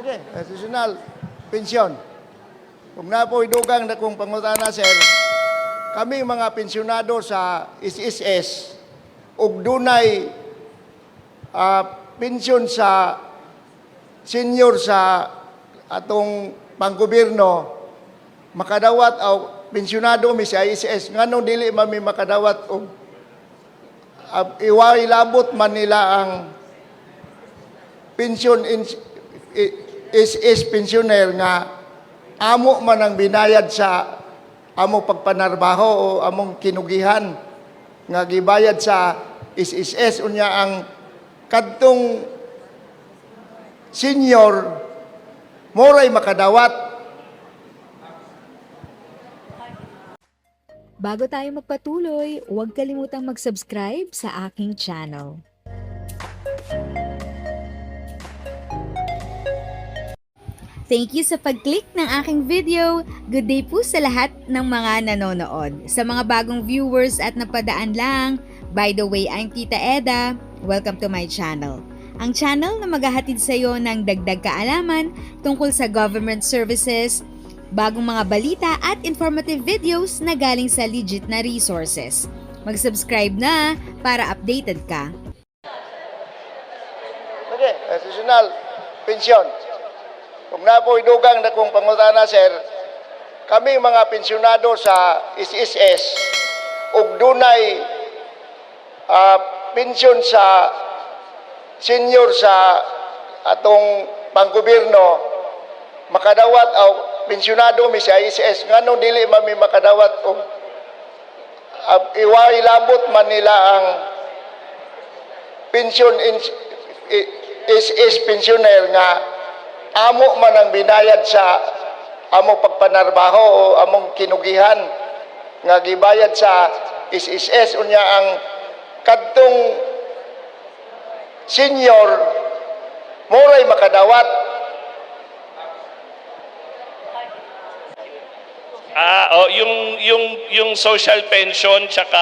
Okay, additional pensyon. Kung na po idugang na kung pangutana, sir, kami mga pensyonado sa SSS, ug dunay pensyon sa senior sa atong panggobyerno, makadawat o pensyonado mi sa ISS, ngano dili mami makadawat og iway labot man nila ang pensyon is pensioner nga amo man ang binayad sa amo pagpanarbaho o among kinugihan nga gibayad sa SSS, unya ang kadtong senior moray makadawat. Bago tayo magpatuloy, huwag kalimutang mag-subscribe sa aking channel. Thank you sa pag-click ng aking video. Good day po sa lahat ng mga nanonood. Sa mga bagong viewers at napadaan lang, by the way, I'm Tita Eda. Welcome to my channel. Ang channel na maghahatid sa iyo ng dagdag kaalaman tungkol sa government services, bagong mga balita at informative videos na galing sa legit na resources. Mag-subscribe na para updated ka. Okay, additional pensyon. Kung na po idugang na kung pangutana, sir, kami mga pensyonado sa SSS, ug dunay pensyon sa senior sa atong panggobyerno, makadawat o pensyonado mi sa ISS, ngano dili mami makadawat og iway labot man nila ang pensyon is pensioner nga amo man ang binayad sa amo pagpanarbaho o among kinugihan nga gibayad sa SSS, unya ang kadtong senior moray makadawat. Yung social pension tsaka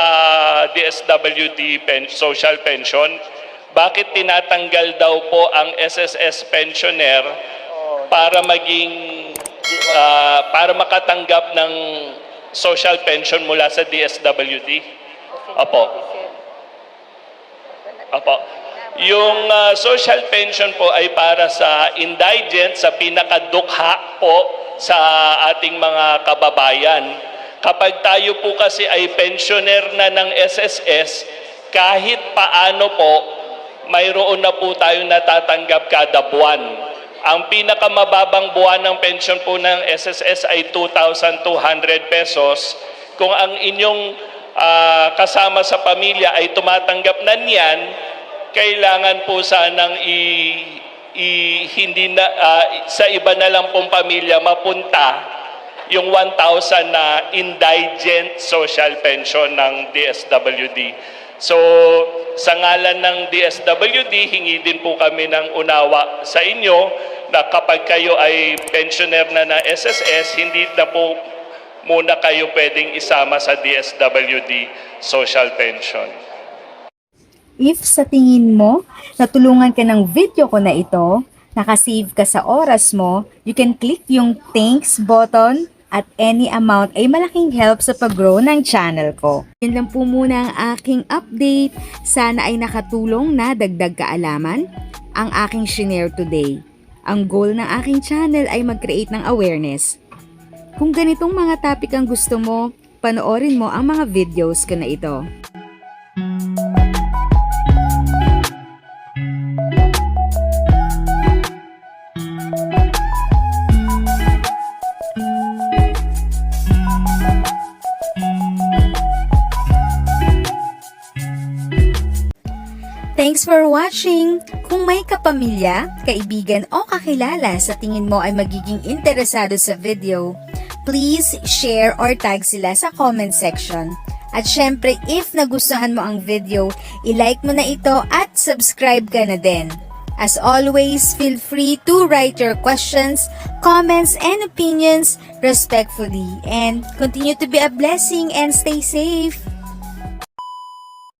DSWD social pension, bakit tinatanggal daw po ang SSS pensioner para makatanggap ng social pension mula sa DSWD? Opo. Yung social pension po ay para sa indigent, sa pinakadukha po sa ating mga kababayan. Kapag tayo po kasi ay pensioner na ng SSS, kahit paano po, mayroon na po tayong natatanggap kada buwan. Ang pinakamababang buwan ng pension po ng SSS ay 2,200 pesos. Kung ang inyong kasama sa pamilya ay tumatanggap na niyan, kailangan po sanang hindi na, sa iba na lang pong pamilya mapunta yung 1,000 na indigent social pension ng DSWD. So, sa ngalan ng DSWD, hingi din po kami ng unawa sa inyo na kapag kayo ay pensioner na ng SSS, hindi na po muna kayo pwedeng isama sa DSWD social pension. If sa tingin mo, natulungan ka ng video ko na ito, nakasave ka sa oras mo, you can click yung thanks button at any amount ay malaking help sa pag-grow ng channel ko. Yun lang po muna ang aking update. Sana ay nakatulong na dagdag kaalaman ang aking shinare today. Ang goal ng aking channel ay mag-create ng awareness. Kung ganitong mga topic ang gusto mo, panoorin mo ang mga videos ko na ito. Thanks for watching! Kung may kapamilya, kaibigan o kakilala sa tingin mo ay magiging interesado sa video, please share or tag sila sa comment section. At syempre, if nagustuhan mo ang video, i-like mo na ito at subscribe ka na din. As always, feel free to write your questions, comments, and opinions respectfully. And continue to be a blessing and stay safe!